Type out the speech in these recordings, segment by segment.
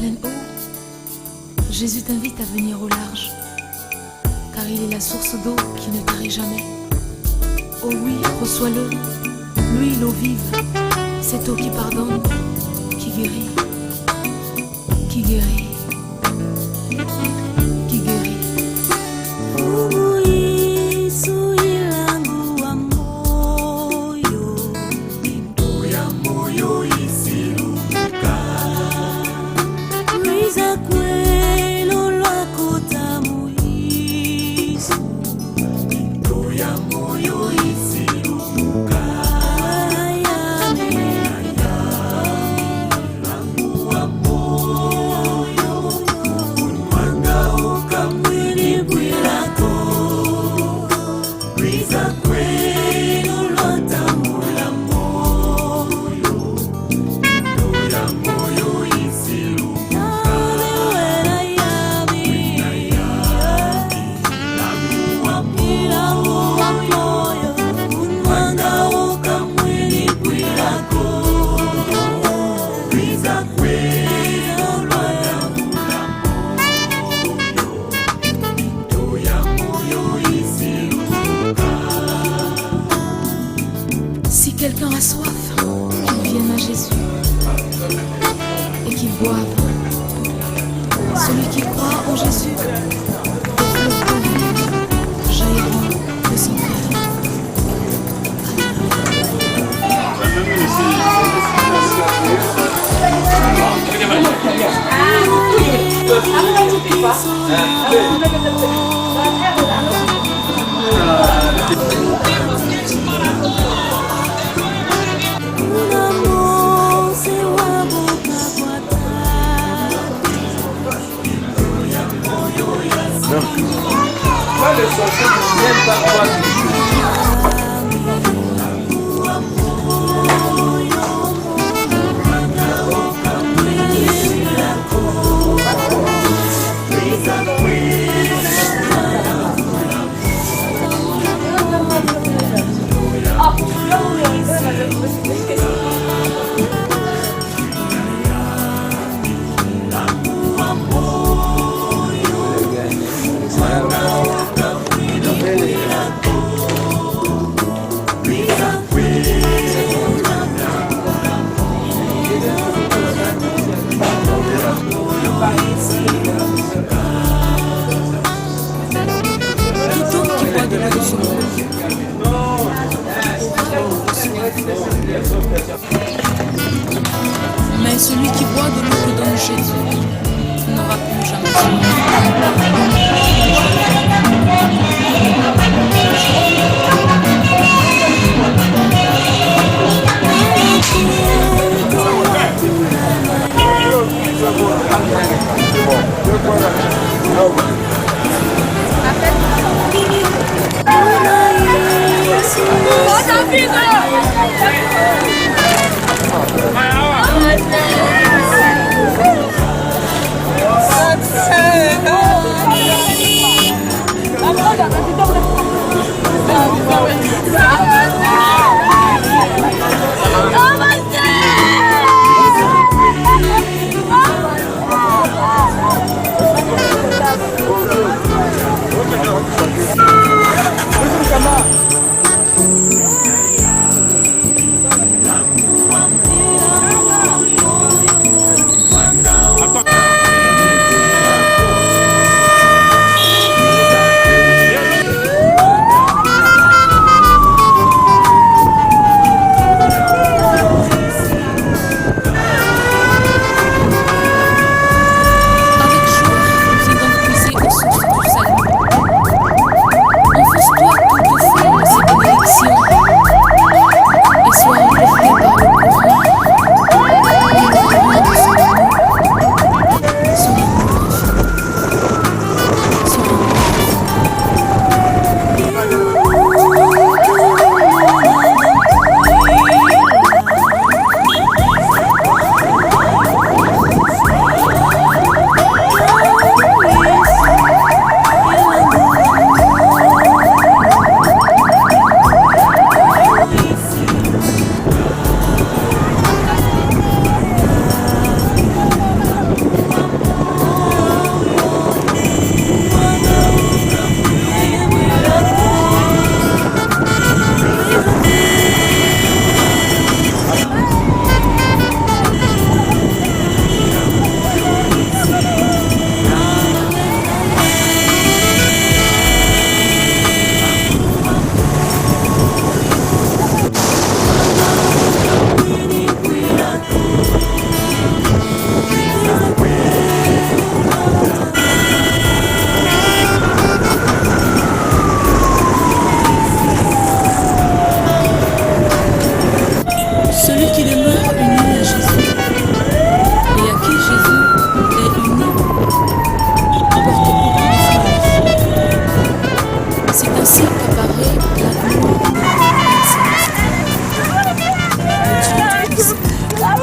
pleine eau, Jésus t'invite à venir au large, car il est la source d'eau qui ne tarit jamais. Oh oui, reçois-le, lui l'eau vive, cette eau qui pardonne, qui guérit, qui guérit, qui guérit. Si quelqu'un a soif, qu'il vienne à Jésus et qu'il boive. Celui qui croit en Jésus, des fleuves d'eau vive jailliront de son cœur. Les sorciers ne viennent pas croire. Mais celui qui boit de l'eau que donne Jésus n'aura plus jamais soif. Oh,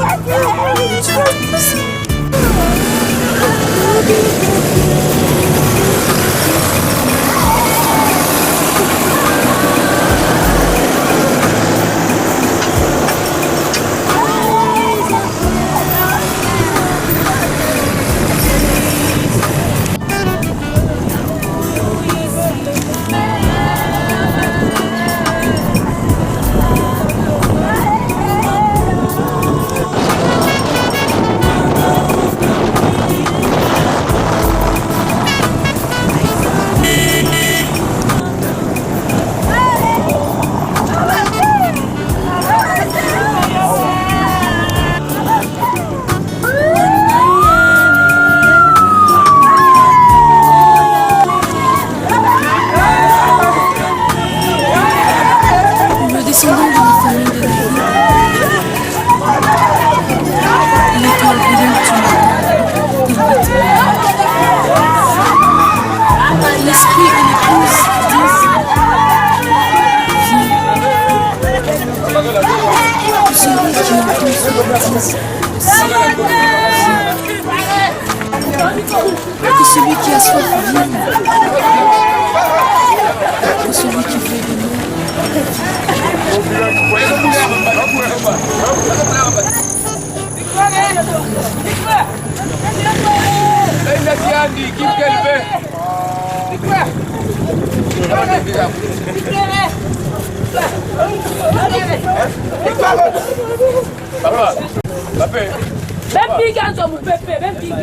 Tu vas tout pousser. Que celui qui a soif vienne. Que celui qui veut Papa, papa. Même piquant sur mon pépé, même piquant.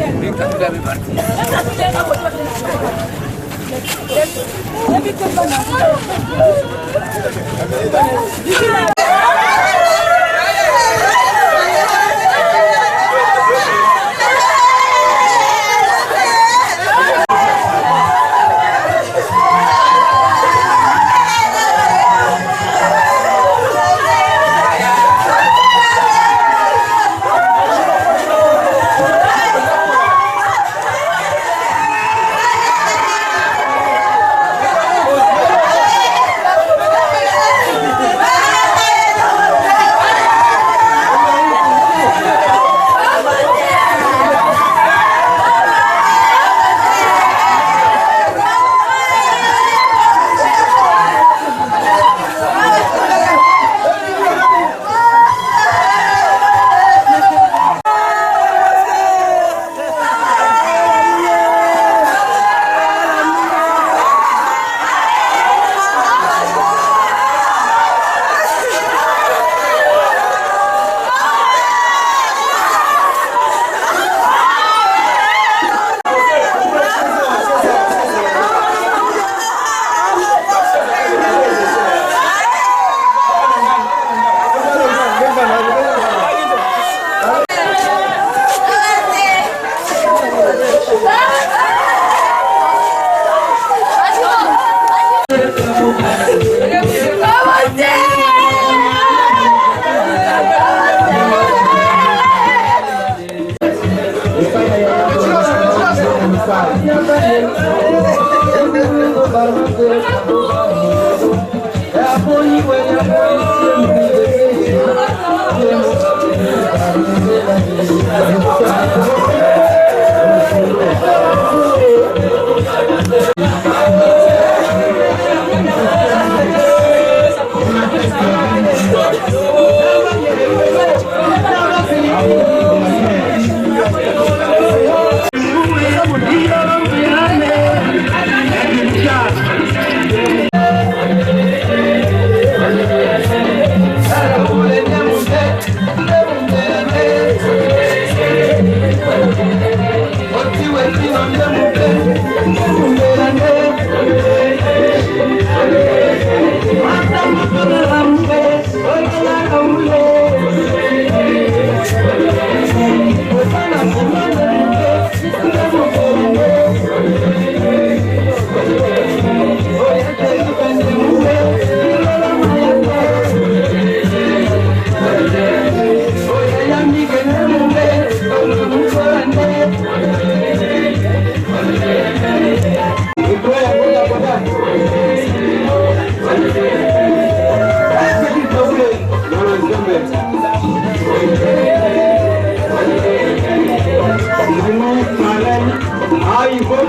Raison.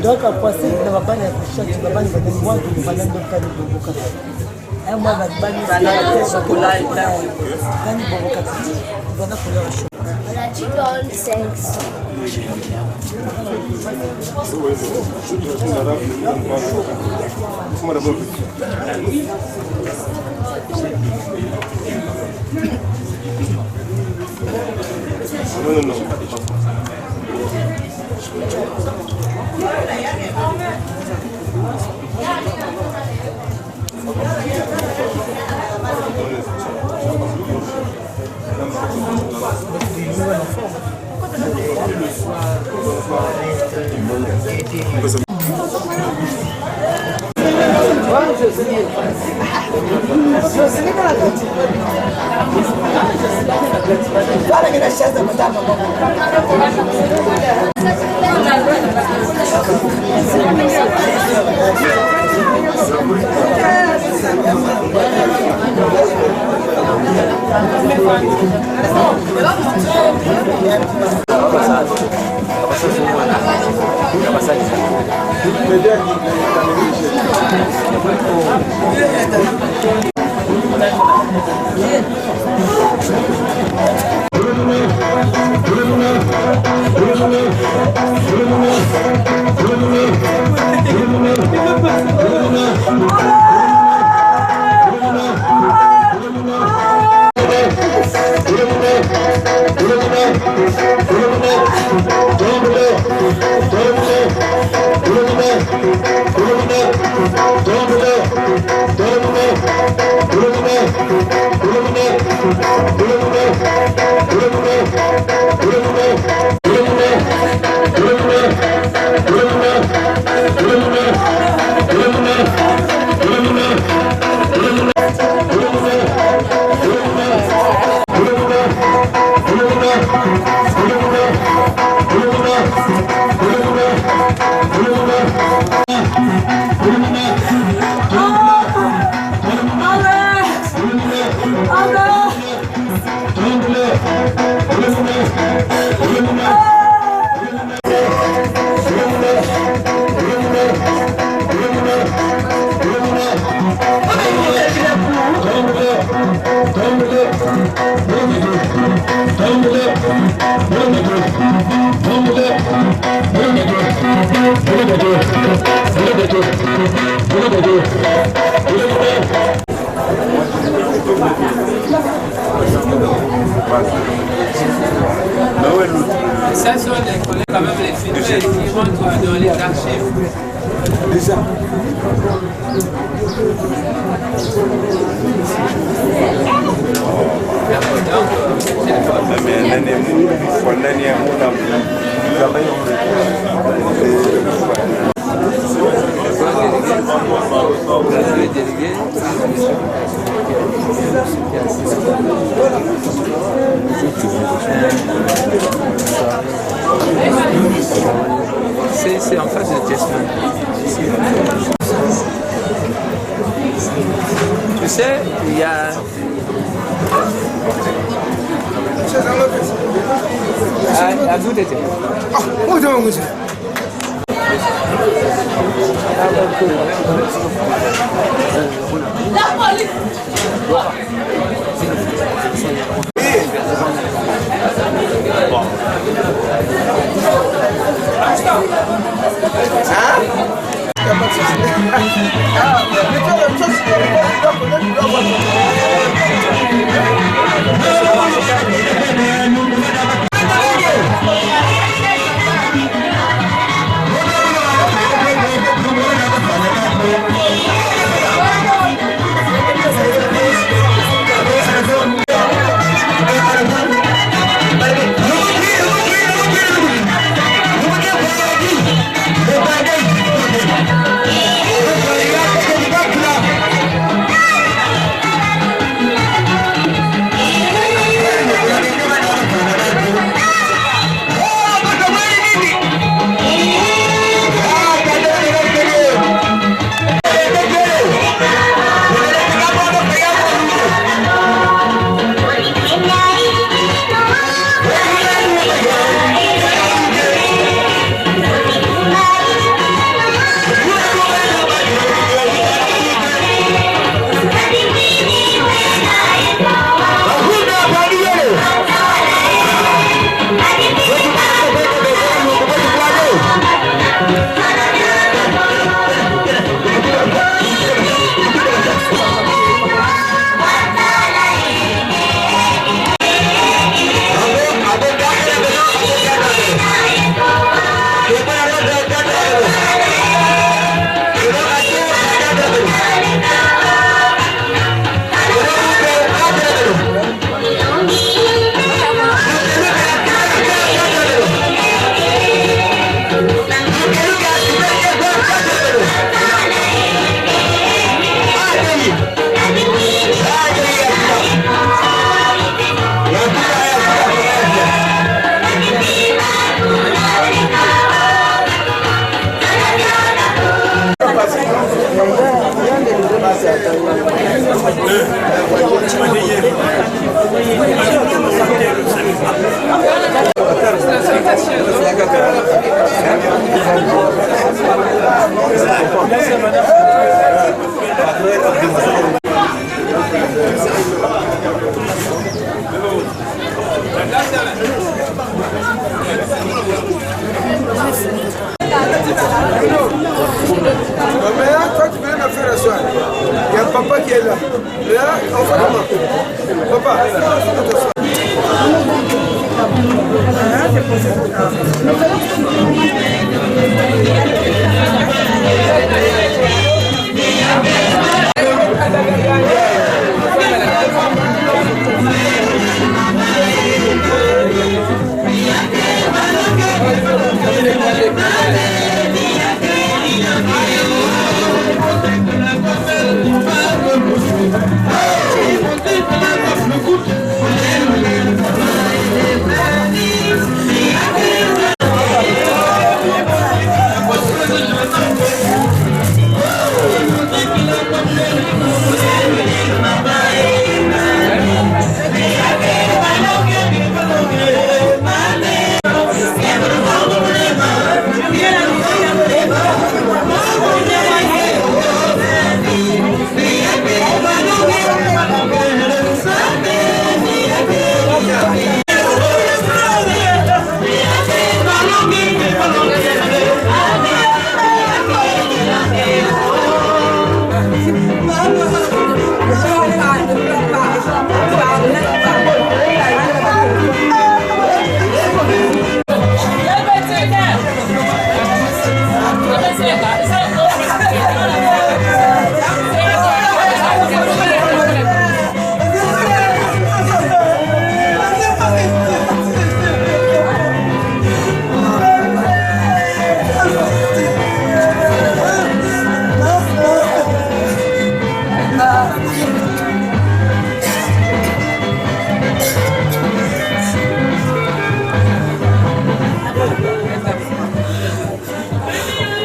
Donc, à passer, on va pas les coucher, tu vas pas les voir, tu vas pas les faire des bobos. Et moi, je vais pas les faire des bobos. On a dit dans le sexe. Non. Fala que na chance da madame. Ça sont les collègues, quand même, les films qui rentrent dans les archives. Déjà. C'est en face de Tesla. Tu sais, il y a... À vous d'été. La police. Hein? soir. Il y a papa qui est là. Là, on fait comment? Papa,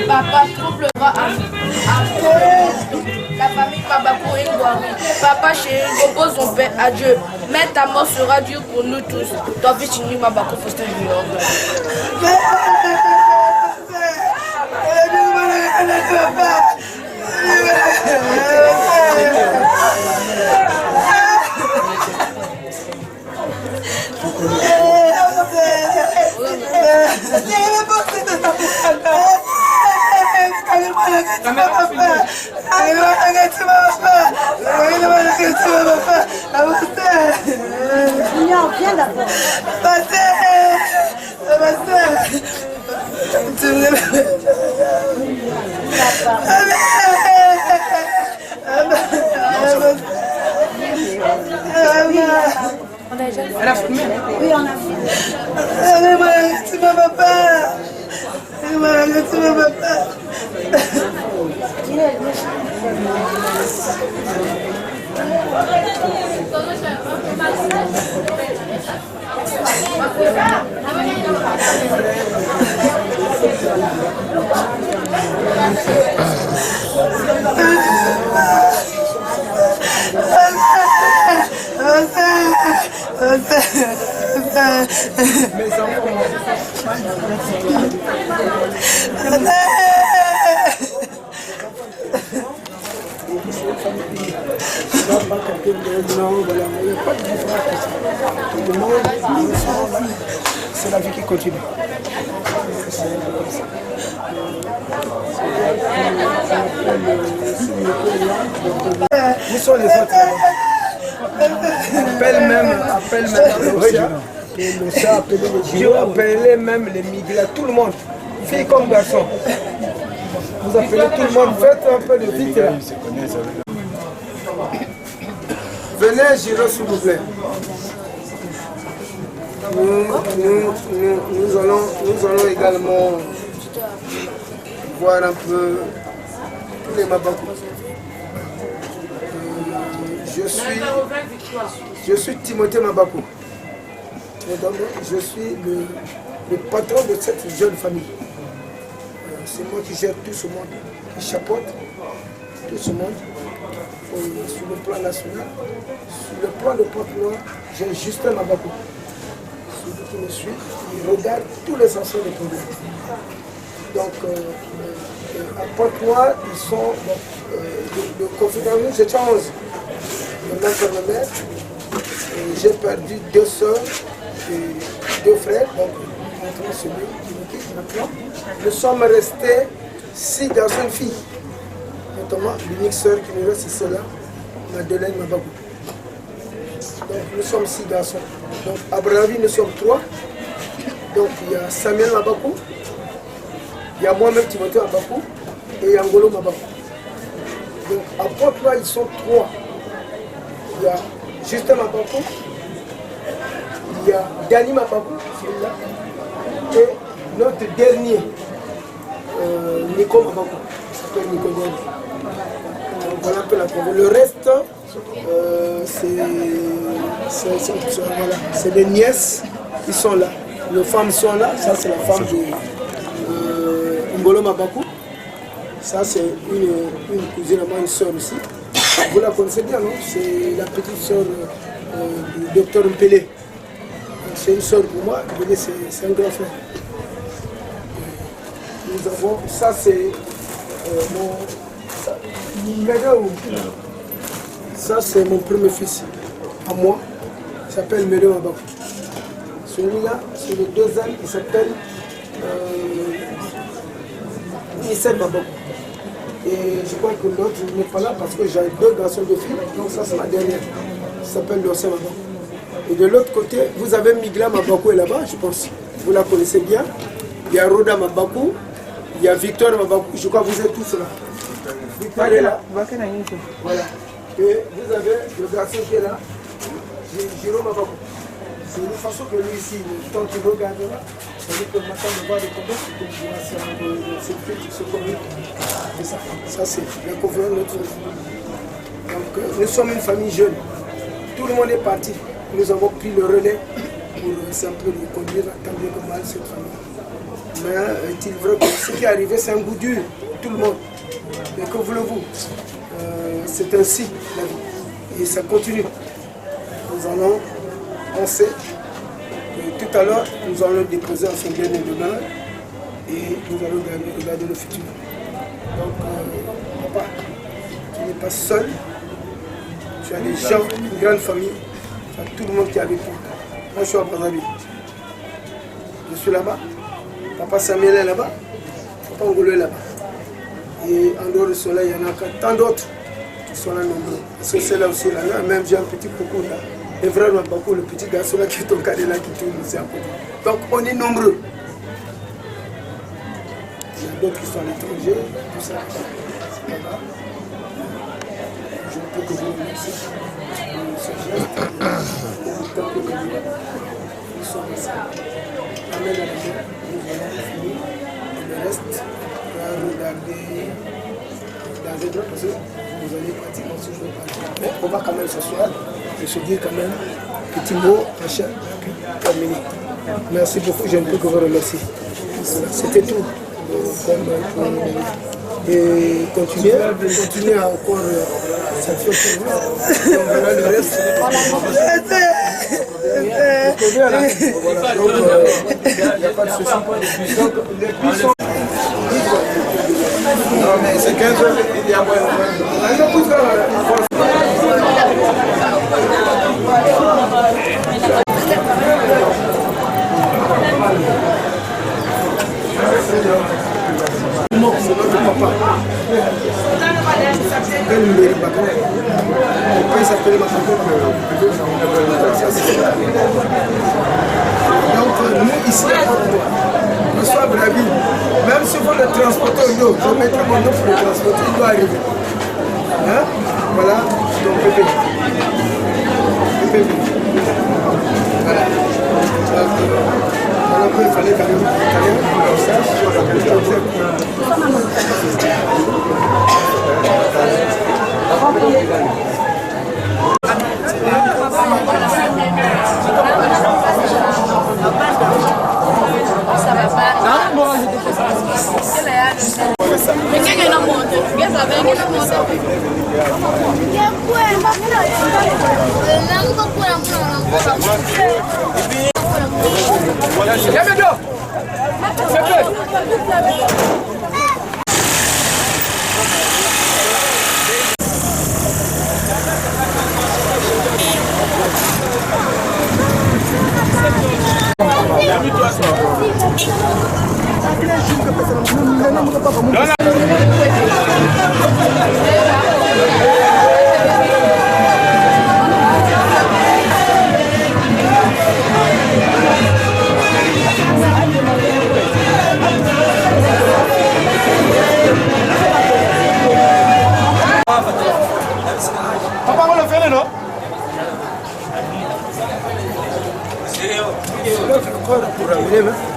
Papa troublera à la famille Mabako et Ngwari. Papa chéri, repose ton père, adieu. Mais ta mort sera dure pour nous tous. Ton fils uni Mabako Faustin Junior. Viens d'abord. Elle a fumé. Oui, on a mes enfants. C'est la vie qui continue. Où sont les autres? Appelle même Dieu appelait même les migrants, tout le monde, filles comme garçons. Vous appelez tout le monde, faites un peu de vite là. Venez, Giro, s'il vous plaît. Nous allons également voir un peu tous les Mabako. Je suis Timothée Mabako. Je suis le patron de cette jeune famille. C'est moi qui gère tout ce monde, qui chapeaute tout ce monde sur le plan national. Sur le plan de Pointe-Noire, j'ai Justin Mabako. Celui qui me suit, il regarde tous les anciens des programmes. Donc, à Pointe-Noire, ils sont de confidents. Nous étions 11. Le même père, ma mère. J'ai perdu 2 soeurs et 2 frères. Donc, entre celui qui nous quitte maintenant. Nous sommes restés 6 garçons et filles. appartement. L'unique sœur qui me reste, c'est celle-là, Madeleine Mababou. Donc nous sommes 6 garçons. Donc à Brazzaville, nous sommes 3. Donc il y a Samuel Mababou, il y a moi-même Timothée Mababou et il y a Ngolo Mababou. Donc à Port-là, ils sont 3. Il y a Justin Mababou, il y a Dani Mababou, celui-là, et notre dernier, Nico Mababou, il s'appelle Nico Dani. Donc voilà un peu la province. Le reste, c'est les nièces qui sont là. Les femmes sont là. Ça, c'est la femme de Ngolo Mababou. Ça, c'est une cousine à moi, une soeur aussi. Vous la connaissez bien, non? C'est la petite soeur du docteur Mpélé. C'est une soeur pour moi. Mpélé, c'est un grand frère. Nous avons, ça c'est ça c'est mon premier fils à moi. Il s'appelle Médéo Mababou. Celui-là, c'est le deuxième, il s'appelle Issel Mababou. Et je crois que l'autre n'est pas là parce que j'ai 2 garçons, 2 filles. Donc ça c'est ma dernière. Il s'appelle Lorsa Mababou. Et de l'autre côté, vous avez Migla Mababou est là-bas, je pense. Vous la connaissez bien. Il y a Roda Mababou. Il y a Victor Mababou. Je crois que vous êtes tous là. Victor est là. Voilà. Et vous avez le garçon qui est là. Jérôme Mababou. C'est une façon que lui ici, tant qu'il regardera, ça veut dire que maintenant on voit des combats, c'est comme ce commun. C'est ça. Ça c'est la conférence de notre famille. Donc nous sommes une famille jeune. Tout le monde est parti. Nous avons pris le relais pour un peu nous conduire tant bien que mal cette famille. Mais est-il vrai que ce qui est arrivé, c'est un goût dur pour tout le monde. Mais que voulez-vous, c'est ainsi la vie. Et ça continue. Nous allons penser. Et tout à l'heure, nous allons déposer un bien demain et nous allons regarder le futur. Donc, papa, tu n'es pas seul. Tu as des gens, une grande famille. Tu as tout le monde qui est avec toi. Moi, je suis à Brazzaville. Je suis là-bas. Papa Samuel est là-bas. Papa Ngolo est là-bas. Et en dehors de cela, il y en a tant d'autres qui sont là nombreux. Parce que c'est là aussi, là, même j'ai un petit coco là. Et vraiment, beaucoup, le petit garçon là qui est au cadet là qui tourne aussi à côté. Donc on est nombreux. Il y a d'autres qui sont à l'étranger, tout ça. C'est pas grave. Je ne peux que vous remercier pour ce geste. Ils sont ici. Amen à la main. Nous allons finir. Et le reste, on va regarder dans un autre parce que vous allez partir, moi aussi je vais partir. Mais on va quand même s'asseoir et se dire quand même petit mot, machin, puis terminé. Merci beaucoup, je ne peux que vous remercier. C'était tout. Et continuez à encore cette fois pour vous. On verra le reste. Donc, il n'y a pas de souci. Donc, les prix sont... Non, mais c'est 15 heures, il y a moins. C'est notre papa. Il s'appelle donc nous ici nous sommes à Brazzaville. Même si vous le transportez au dos, je mettrai mon dos pour le transporter, il doit arriver. Hein? Voilà, donc Pépé. Voilà. Alors il fallait quand même comme ça, fort pour ramener, mais...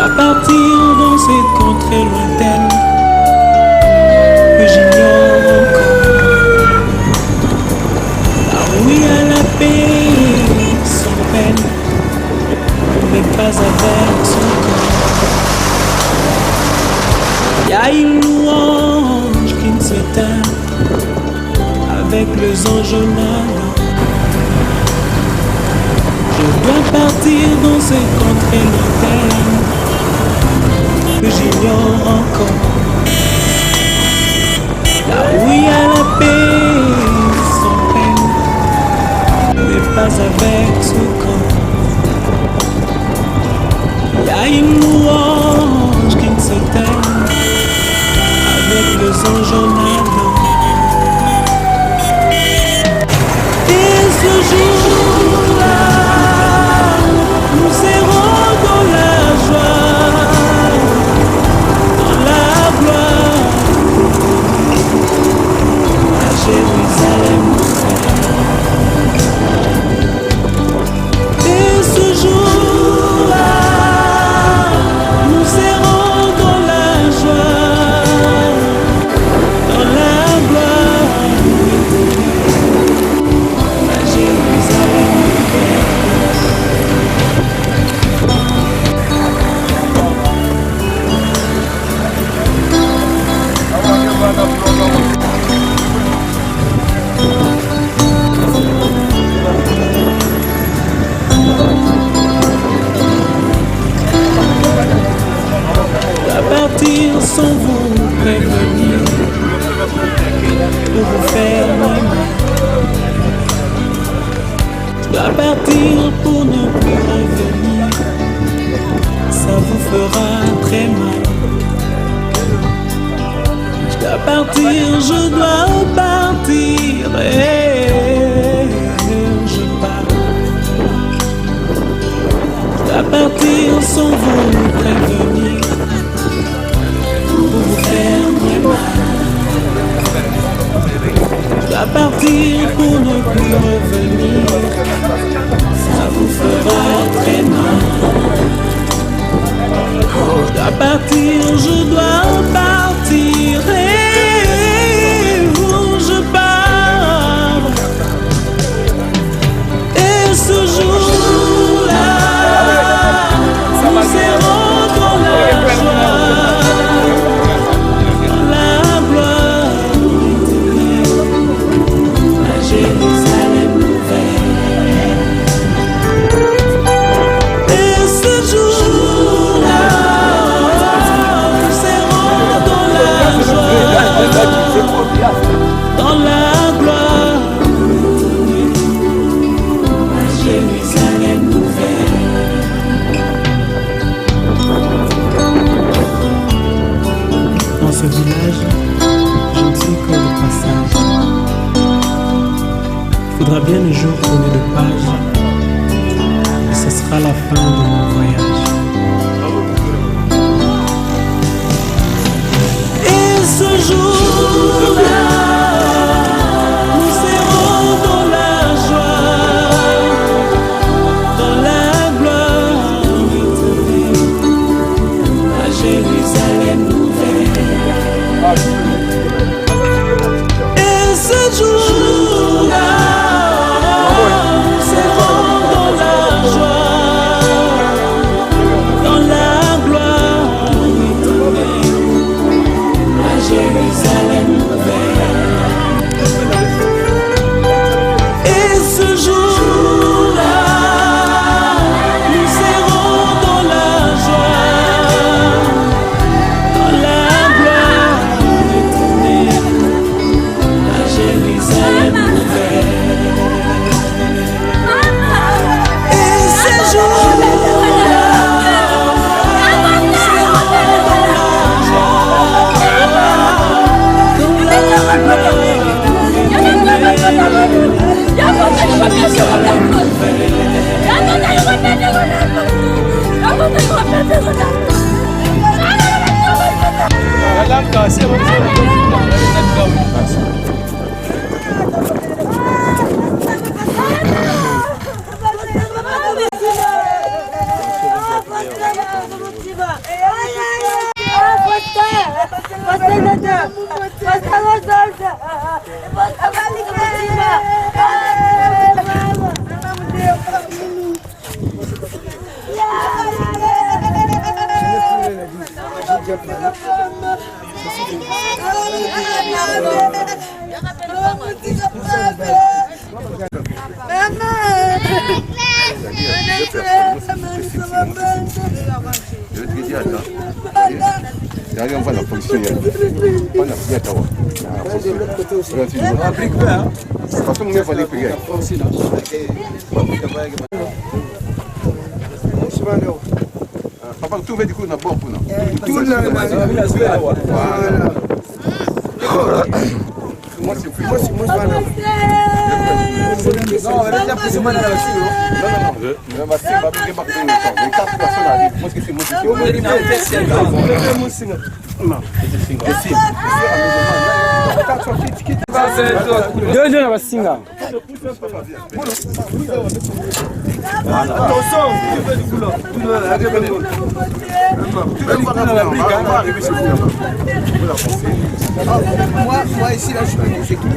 dois partir dans cette contrée lointaine que j'ignore encore. Là où il y a la paix sans peine, mais pas avec son corps. Il y a une louange qui ne s'éteint avec les anges navants. Je dois partir dans cette contrée lointaine que j'ignore encore. Là où il y a la paix sans peine, mais pas avec son corps. Il y a une louange qui ne s'éteint avec les anges navants. Et ce jour-là, nous serons dans la joie, dans la gloire, à Jérusalem. Et ce jour-là, nous serons dans la joie, dans la gloire, à Jérusalem. À partir sans vous prévenir, pour vous faire mal. Je dois partir pour ne plus revenir, ça vous fera très mal. Je dois partir, je dois partir, et je pars. Je dois partir sans vous prévenir, pour vous faire très mal. Je dois partir pour ne plus revenir, ça vous fera très mal. Je dois partir, je dois partir, et où je pars. Et ce jour-là, nous serons dans la joie, dans la gloire éternelle, à Jérusalem nouvelle. Et ce jour-là, nous serons dans la joie, dans la gloire éternelle, à Jérusalem nouvelle. Dans ce village, je ne suis que de passage. Il faudra bien un jour tourner de page, et ce sera la fin de mon voyage. Et ce jour-là, nous serons dans la joie, dans la gloire éternelle, à Jérusalem nouvelle. Et ce jour-là, nous serons dans la joie, dans la gloire éternelle, à Jérusalem nouvelle. Et ce jour-là, nous serons dans la joie, dans la gloire éternelle, à Jérusalem nouvelle. Et ce jour-là, nous serons dans la joie, dans la Gracias. Papa, tout va du coup, on a bon pour nous. Tout le monde. Moi, c'est moi, c'est moi, moi ici là je suis venu chez qui?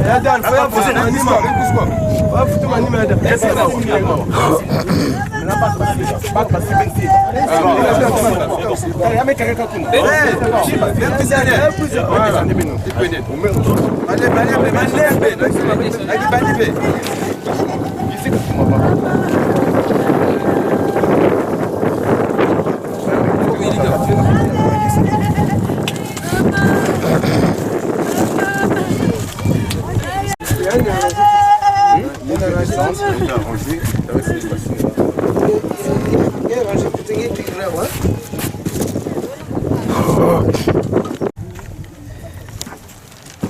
Adam, faut poser l'anime. Va foutre l'anime Adam.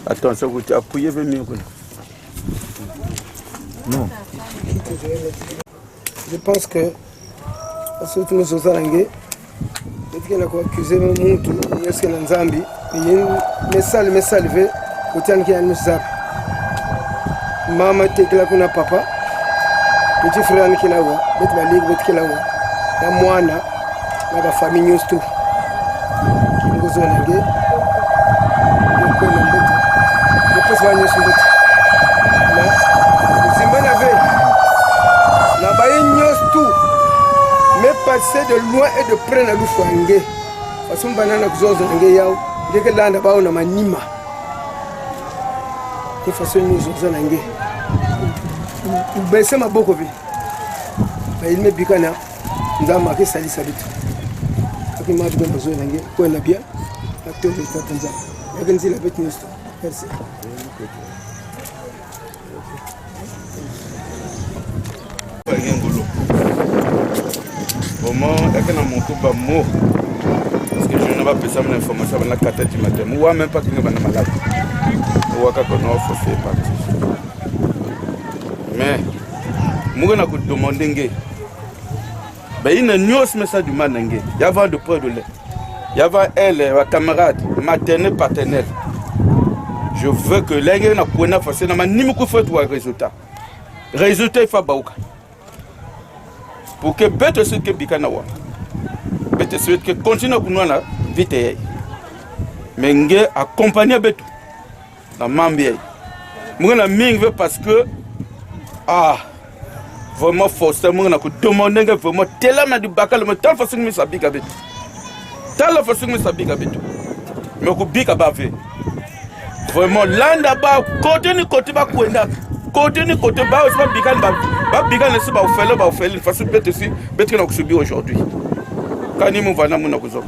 Attention, vous appuyez mieux. Non. Je pense que surtout nous sommes allés, depuis qu'on a accusé mon mutu, est-ce que dans Zambie, il y a un message levé, au temps qu'il y a un message. Maman était là pour papa, petit frère qui est là, petit balik, petit là, la moine, la famille nous tout. Nous sommes allés, je peux soigner ce petit. Mais Zimban avait la baïgnos tout, mais passer de loin et de près dans le foyer. Parce que banana kuzoza nge yao, dès que là on a na manima. De façon nous zoza nge. Baisse ma boko vi. Ba il me bikana, ndama ke sali sabitu. Aki ma bikana zoza nge, ko na bien. Acteur de Tanzanie. Yagenzi la bête news. Merci. Comment est-ce que mon couple mot parce que je n'ai pas pu savoir l'information dans la 4h du matin. Moi même pas que nous sommes malades. Moi quand on a fait partie. Mais moi na ko demander ngé. Ben il n'y a message du manengé. Il y avait de près de lait. Il y avait elle, ma camarade, maternelle paternelle. Je veux que l'engé na ko na fasse na manimi ko fait toi résultat. Résultat il faut baouka. Pour que bête ce que bikanawa bête ce que continue pour nous là vite mais ngé accompagner bête la mambier moi na mingue parce que vraiment forcé moi na ko demander vraiment tellement du bakal mais tant façon que ça bika bête tant la façon que ça bika bête mais ko bika ba fait vraiment landa ba côté ni côté ba kwenda côté ni côté ba aussi ba bikan ba bikan ne se ba faire façon bête ici bête que nous subir aujourd'hui quand ni mon vana mon na ko zo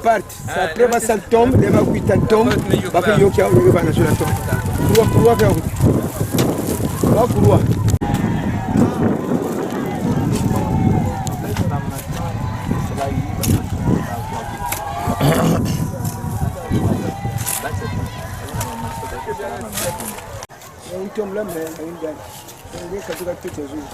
parte. Après, ça tombe, les maquita tombe, parce que yoki a eu le banage sur la tombe. Pourquoi faire pourquoi il tombe là, mais il gagne. Il est capable de tout les jours.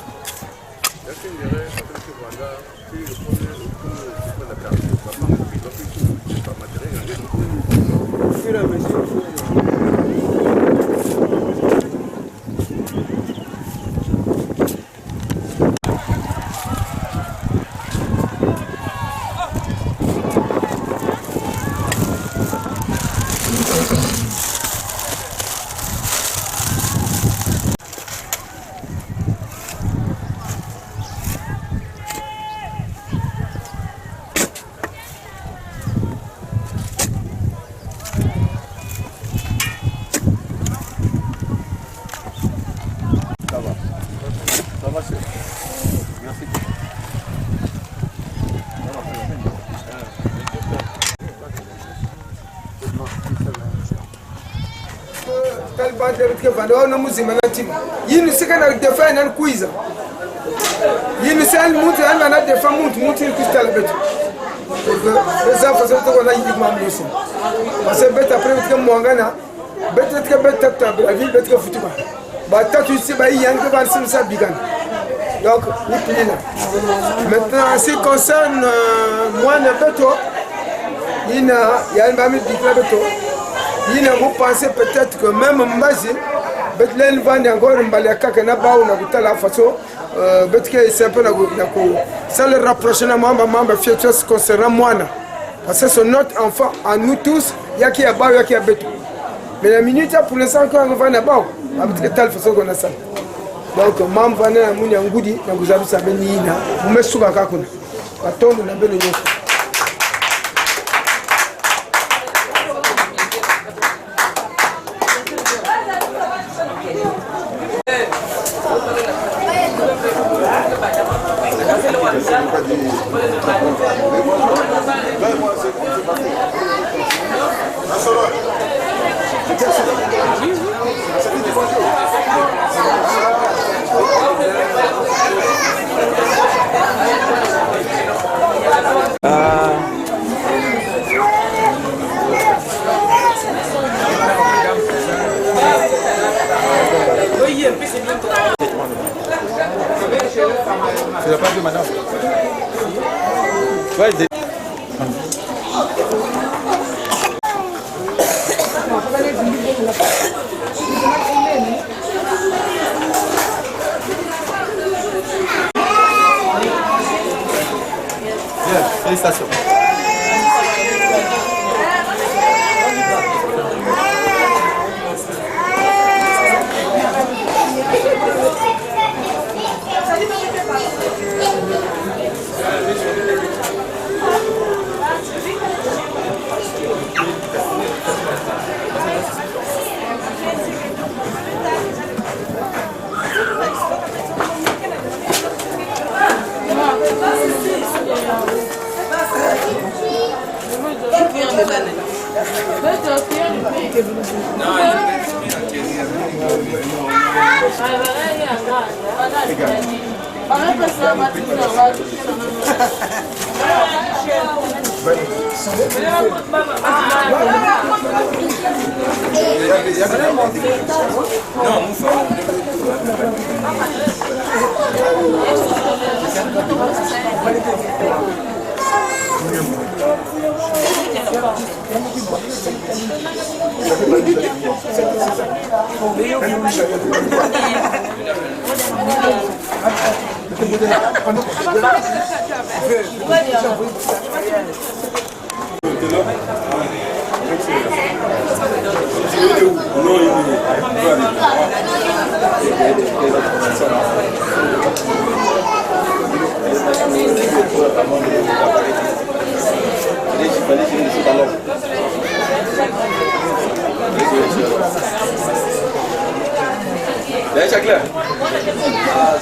Yini sikana defa nan kuiza yini sel mutu ana na defa mutu il kustal betu eza façon to na yidi mam yosi parce que bet après que mwangana bet ta la ville bet que futuba ba tatu ici ba yang ba sim sa bigan donc ni plina maintenant en ce qui concerne moi ne beto ina ya ba mi bikla beto ina vous pensez peut-être que même Mbazi Betlen vend encore un balaka que n'a pas ou n'a pas la façon betke c'est un peu ça le rapprochement membre fiatos concernant moi parce que c'est notre enfant à nous tous ya qui a bas ya qui a betu mais la minute pour l'instant quand on va là-bas avec de telle façon qu'on a ça donc membre vana na munya ngudi na kuzabu sabeni ina mumesuka kakuna batongo na belo nyoko. C'est la part de madame. Ouais, félicitations. Deixa claro. Ah,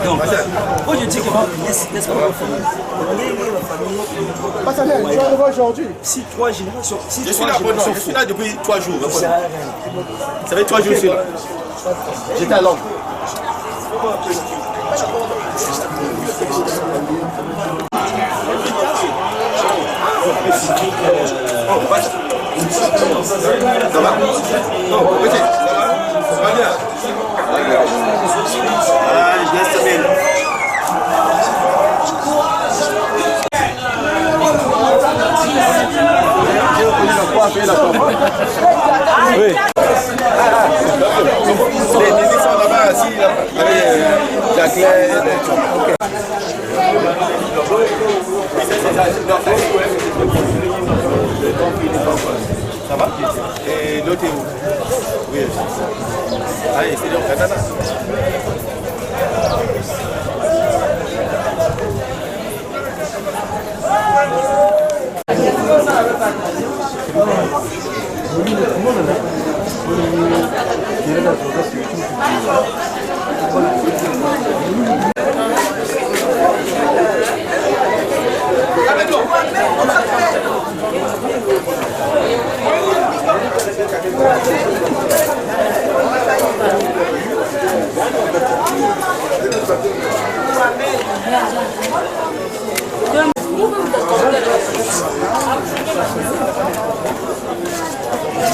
Donc, moi je dis que n'est-ce pas ma famille? Pas ça, tu arrives aujourd'hui. Si 3 générations. Si je suis là depuis 3 jours. Ça fait 3 jours que je suis là. J'étais à Londres. Ça va? Non, ok, ça va? Ça va bien? Ah, je laisse ça bien. J'ai reconnu la foi à payer la tombe. Oui. Les ministres sont là-bas assis, avec la clé. Ça va? Et l'autre est où? Oui. Ah, c'est au Canada.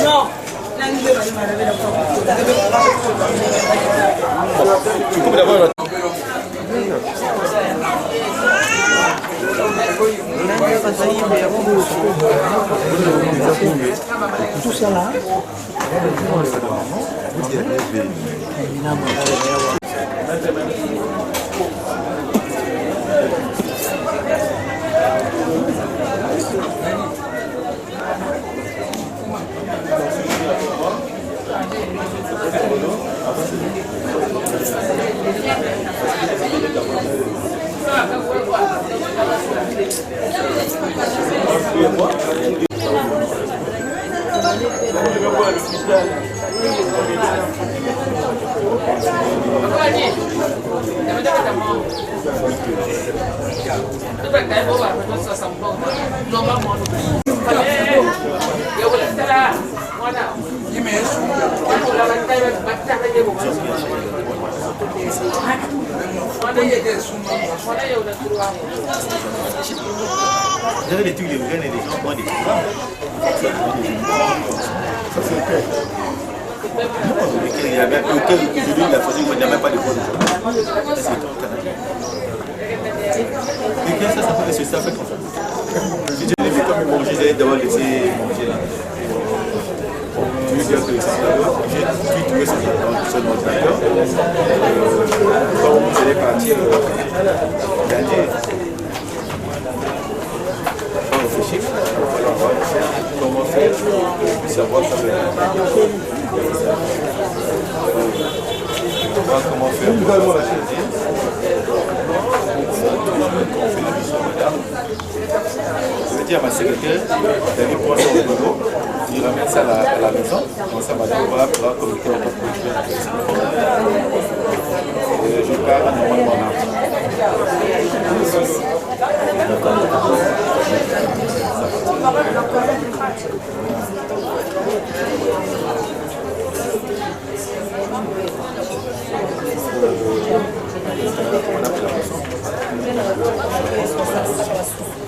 Non. Tu coupes d'abord la tout ça là. Vous avez des trucs de graines et des gens, moi des programmes. Ça c'est ok. Il y a même auquel aujourd'hui la famille ne n'a même pas de pôle. C'est au Canada. Et qu'est-ce que ça fait sur ça fait comme ça? Si je l'ai fait comme manger, j'allais d'abord laisser manger là. Tu veux dire que c'est d'abord, j'ai pu trouver son ordinateur. Quand vous allez partir gagner. Comment faire pour savoir comment faire. Je vais dire à ma secrétaire d'aller prendre son boulot, il ramène ça à la maison, comme ça madame va communiquer avec le je parle normalement.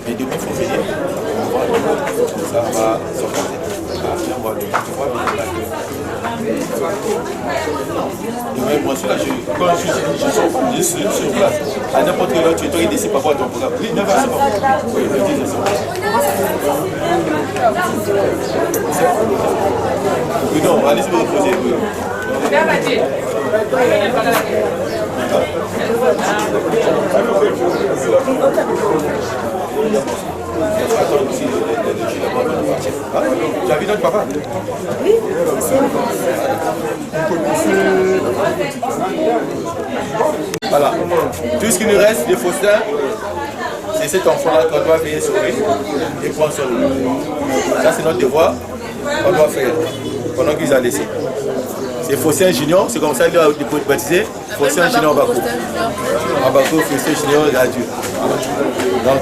Et depuis il faut venir, on va ça va s'organiser. Après on va le voir. Moi je suis là, quand je suis sur place, à n'importe quelle heure tu es toi, il décide pas quoi ton programme. Oui, 9h c'est bon. Oui, le 10 c'est bon. Oui, non, allez-y vous reposer. Tu as vu notre papa? Oui. Voilà. Tout ce qui nous reste de Faustin, c'est cet enfant-là qu'on doit veiller sur lui et prendre sur lui. Ça, c'est notre devoir qu'on doit faire pendant qu'il nous a laissé. C'est Faustin Junior, c'est comme ça qu'il a été baptisé. Faustin Junior Bako. Bako, Faustin Junior Adieu. Donc,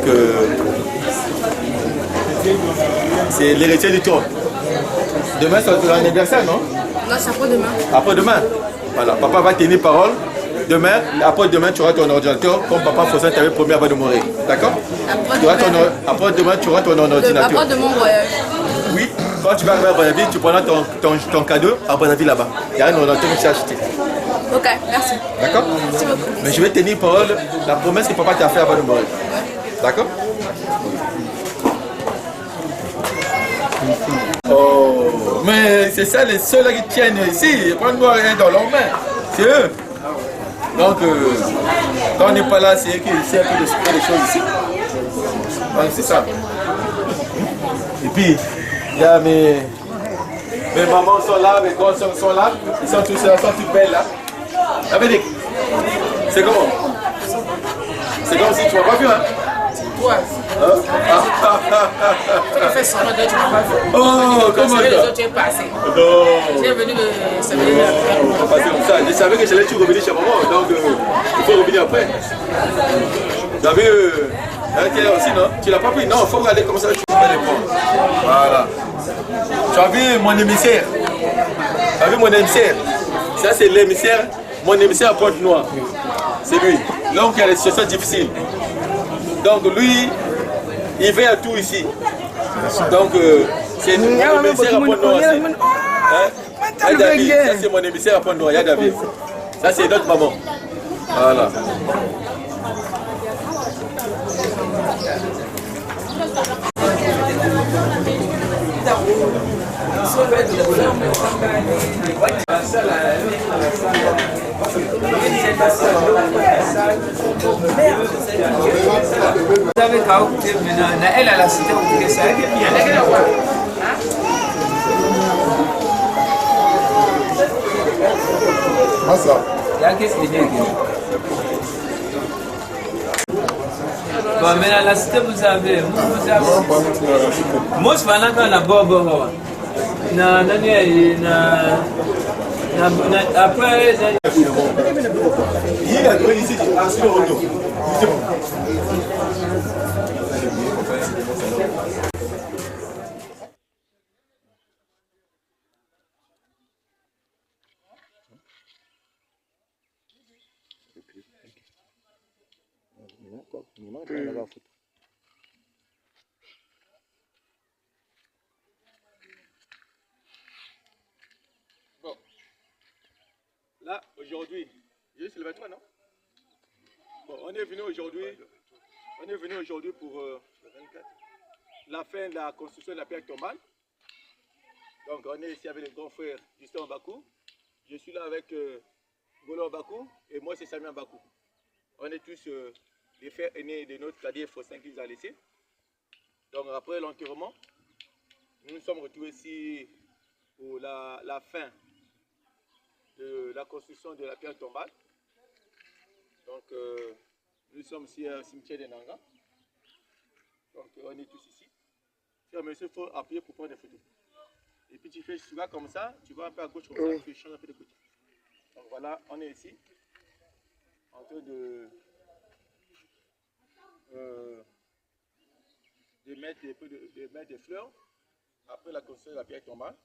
c'est l'héritier du trône. Demain, c'est ton anniversaire, non? Non, c'est après-demain. Après-demain. Voilà, papa va tenir parole. Demain, après-demain, tu auras ton ordinateur comme papa Faustin t'avait promis avant de mourir. D'accord? Après-demain, tu auras ton ordinateur. Après-demain, voyage. Oui, quand tu vas arriver à Brazzaville, tu prendras ton cadeau à Brazzaville là-bas. Il y a un ordinateur que tu as acheté. Ok, merci. D'accord? Merci beaucoup. Mais je vais tenir parole, la promesse que papa t'a fait avant de mourir. D'accord? Oh, mais c'est ça les seuls qui tiennent ici. Ils prennent rien dans leurs mains. C'est eux. Donc, quand on n'est pas là, c'est eux qui essaient un peu de se faire les choses ici. Donc, c'est ça. Et puis, il y a mes mamans sont là, mes grands sont là. Ils sont tous là, sont toutes belles là. Abédic, c'est comment? C'est comme si tu m'as pas vu, hein? Toi. Tu as fait semblant de tu n'as pas vu. Oh, comment ça? Les autres, tu es passé. Non. J'ai venu de samedi après. Passer comme ça. Je savais que j'allais tout revenir chez maman, donc il faut revenir après. Vous avez aussi, non? Tu l'as pas pris? Non, il faut regarder comme ça, tu peux les prendre. Voilà. Tu as vu mon émissaire? Tu as vu mon émissaire? Ça, c'est l'émissaire, mon émissaire à Pointe-Noire. C'est lui. L'homme qui a les situations difficiles. Donc lui, il fait à tout ici. Donc c'est mon émissaire à Pointe-Noire. David, ça c'est mon émissaire à Pointe-Noire. Il y a David. Ça c'est notre maman. Voilà. Vous avez qu'à écouter maintenant, elle a la cité, vous dites ça, elle est bien, elle est là. Ah ça. Qu'est-ce qu'il dit? Bon, maintenant la cité vous avez, moi je vais aller à Bobo. Après, il a donné ici sur le retour. Bon. Là, aujourd'hui, c'est le 23, non? Bon, on est venu aujourd'hui pour la fin de la construction de la pierre tombale. Donc, on est ici avec le grand frère Justin Bakou. Je suis là avec Golo Bakou et moi, c'est Samuel Bakou. On est tous les frères aînés de notre cadet Faustin qui nous a laissés. Donc, après l'enterrement, nous nous sommes retrouvés ici pour la fin de la construction de la pierre tombale. Donc, nous sommes ici au cimetière de Nanga. Donc, on est tous ici. Frère, monsieur, il faut appuyer pour prendre des photos. Et puis, tu vas comme ça, tu vas un peu à gauche comme ça, tu changes un peu de côté. Donc, voilà, on est ici, en train de mettre des fleurs après la construction de la pierre tombale.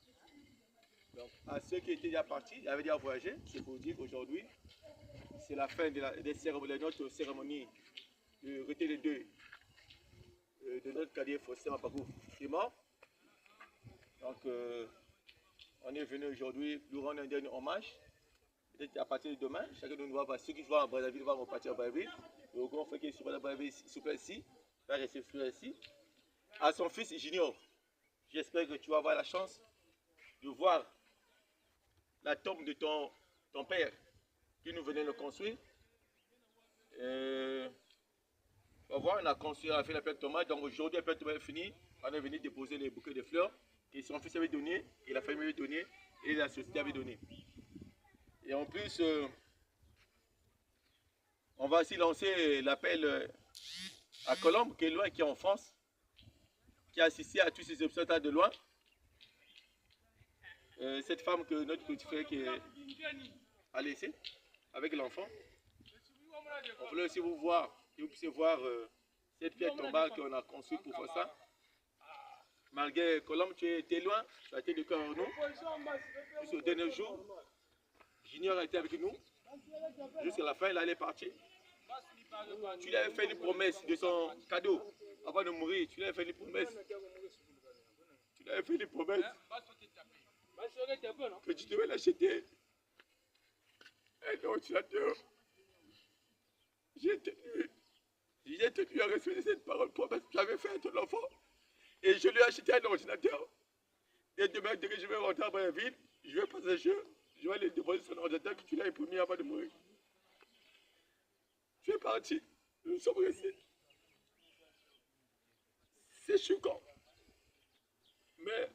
Donc, à ceux qui étaient déjà partis, qui avaient déjà voyagé, c'est pour dire qu'aujourd'hui, c'est la fin de notre cérémonie de reté des deux de notre cadet Faustin Bakou qui est mort. Donc, on est venu aujourd'hui nous rendre un dernier hommage. Peut-être à partir de demain, chacun de nous va voir. Ceux qui vont à Brazzaville vont repartir à Brazzaville. Le grand frère qui est sur Brazzaville, s'il plaît ici, va rester ici. À son fils Junior, j'espère que tu vas avoir la chance de voir la tombe de ton père qui nous venait de construire. On va voir, on a construit, on a fait la pierre tombale. Donc aujourd'hui, la pierre tombale est finie. On est venu déposer les bouquets de fleurs que son fils avait donné, et la famille avait donné, et la société avait donné. Et en plus, va aussi lancer l'appel à Colombe, qui est loin, qui est en France, qui a assisté à tous ces obstacles de loin. Cette femme que notre petit frère qui a laissé avec l'enfant. On voulait aussi vous voir, que vous puissiez voir cette pierre tombale qu'on a construite pour faire ça. Malgré Colombe, tu étais loin, tu as été de cœur en nous. Jusqu'au dernier jour, Junior a été avec nous. Jusqu'à la fin, là, elle est partie. Tu lui avais fait une promesse de son cadeau avant de mourir. Tu lui avais fait une promesse. Tu lui avais fait une promesse que tu devais l'acheter un ordinateur. J'ai tenu à respecter cette parole promesse que j'avais faite à ton enfant. Et je lui ai acheté un ordinateur. Et demain, dès que je vais rentrer à Brazzaville, je vais passer chez eux. Je vais aller déposer son ordinateur que tu l'as imprimé avant de mourir. Tu es parti. Nous sommes restés. C'est choquant. Mais,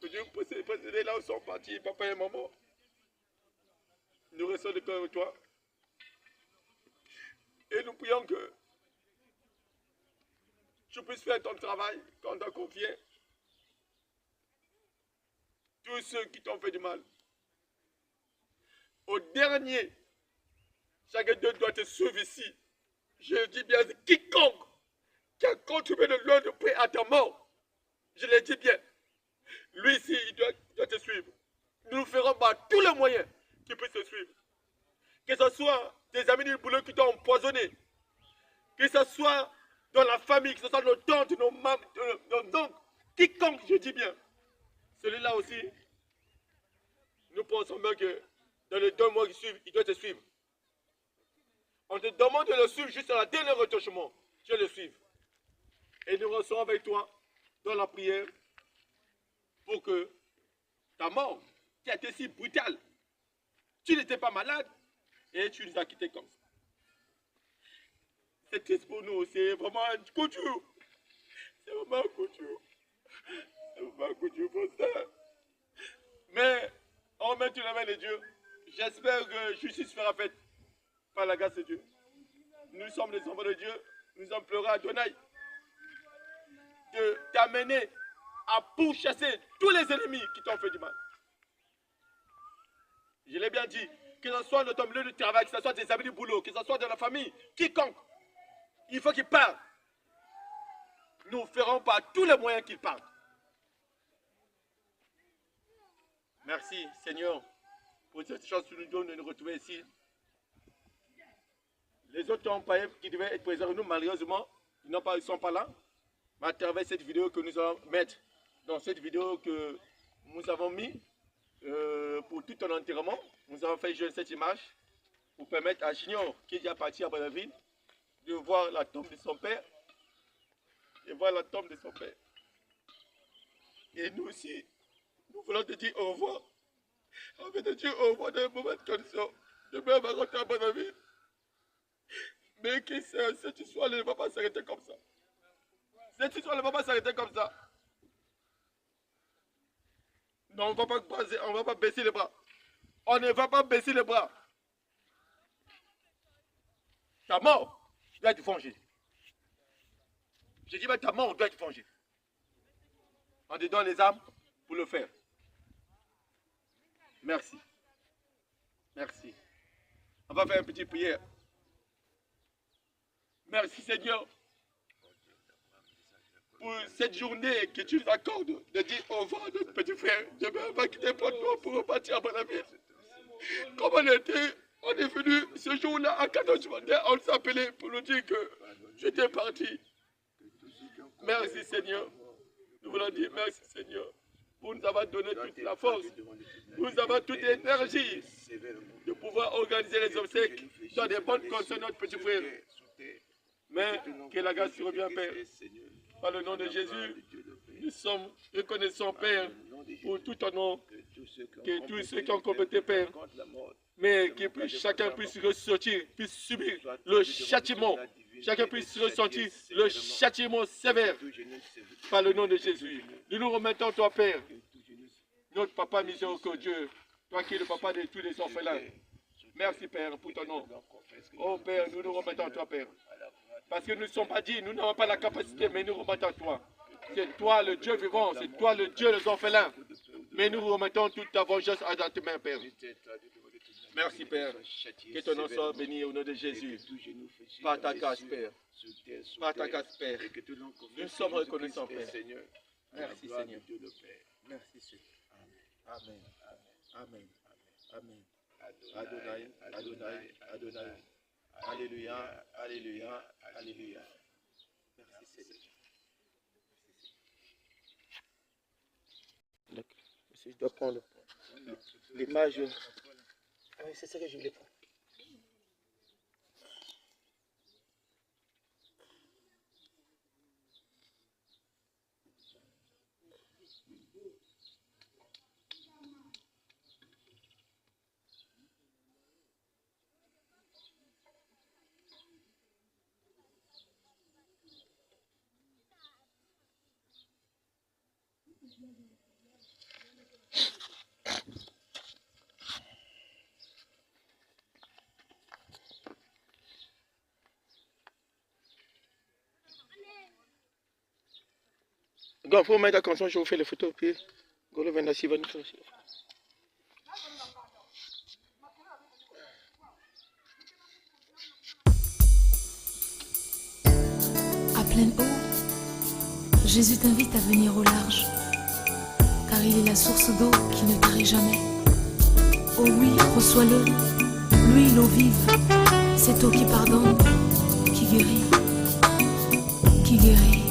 Dieu posséder là où sont partis, papa et maman. Nous restons de cœur avec toi. Et nous prions que tu puisses faire ton travail quand on t'a confié. Tous ceux qui t'ont fait du mal. Au dernier, chacun d'eux doit te suivre ici. Je dis bien, quiconque qui a contribué le long de près à ta mort, je le dis bien, lui ici, il doit te suivre. Nous ferons par tous les moyens qu'il puisse te suivre. Que ce soit tes amis du boulot qui t'ont empoisonné, que ce soit dans la famille, que ce soit nos tantes, nos mamans, nos oncles, quiconque, je dis bien, celui-là aussi, nous pensons bien que dans les 2 mois qui suivent, il doit te suivre. On te demande de le suivre juste à la dernière retouchement. Je le suive. Et nous resterons avec toi dans la prière pour que ta mort, qui a été si brutale, tu n'étais pas malade et tu nous as quittés comme ça. C'est triste pour nous, c'est vraiment un coup dur. C'est vraiment un coup dur. C'est vraiment un coup dur pour ça. Mais on met tout la main de Dieu. J'espère que justice sera faite par la grâce de Dieu. Nous sommes les enfants de Dieu. Nous implorons à Adonai de t'amener à pourchasser tous les ennemis qui t'ont fait du mal. Je l'ai bien dit, que ce soit dans ton milieu de travail, que ce soit des amis du boulot, que ce soit dans la famille, quiconque, il faut qu'il parte. Nous ferons par tous les moyens qu'il parte. Merci Seigneur pour cette chance que nous donnons de nous retrouver ici. Les autres employés qui devaient être présents, nous malheureusement, ils ne sont pas là. Mais à travers cette vidéo que nous allons mettre, dans cette vidéo que nous avons mis pour tout un enterrement, nous avons fait jouer cette image pour permettre à Junior, qui est déjà parti à Brazzaville, de voir la tombe de son père. Et voir la tombe de son père. Et nous aussi, nous voulons te dire au revoir. On veut te dire au revoir dans les mauvaises conditions. Demain, on va rentrer à Brazzaville. Mais que cette histoire ne va pas s'arrêter comme ça. Cette histoire ne va pas s'arrêter comme ça. Non, on ne va pas baisser les bras. On ne va pas baisser les bras. Ta mort doit être vengée. Je dis, mais ta mort doit être vengée. On te donne les armes pour le faire. Merci. Merci. On va faire une petite prière. Merci Seigneur pour cette journée que tu nous accordes de dire au revoir à notre petit frère. Demain, on va quitter Port-Noir pour repartir à Brazzaville. Comme on est venu ce jour-là à 14 du matin, on nous a appelé pour nous dire que j'étais parti. Merci Seigneur. Nous voulons dire merci Seigneur pour nous avoir donné toute la force, pour nous avoir toute l'énergie de pouvoir organiser les obsèques dans des bonnes conditions de notre petit frère. Mais que la grâce revienne, Père. Par le nom de Jésus, nous sommes reconnaissants, Père, pour tout ton nom, que tous ceux qui ont complété, Père, mais que chacun puisse ressortir, puisse subir le châtiment, chacun puisse ressentir le châtiment sévère, par le nom de Jésus. Nous nous remettons, toi, Père, notre Papa miséricordieux, toi qui es le Papa de tous les orphelins. Merci, Père, pour ton nom. Oh, Père, nous nous remettons à toi, Père. Parce que nous ne sommes pas dit, nous n'avons pas la capacité, mais nous remettons à toi. C'est toi le Dieu vivant, c'est toi le Dieu des orphelins. Mais nous remettons toute ta vengeance à tes mains, Père. Merci, Père. Que ton nom soit béni au nom de Jésus. Par ta grâce, Père. Par ta grâce, Père. Nous sommes reconnaissants, Père. Merci, Seigneur. Merci, Seigneur. Amen. Amen. Amen. Adonai, Adonai, Adonai. Alléluia, Alléluia, Alléluia. Merci, Seigneur. Si je dois prendre l'image. Ah oui, c'est ça que je voulais prendre. Go, faut mettre comme ça, je vous fais les photos, puis Golo va nous faire les photos. À pleine eau, Jésus t'invite à venir au large, car il est la source d'eau qui ne tarit jamais. Oh oui, reçois-le, lui l'eau vive, cette eau qui pardonne, qui guérit, qui guérit.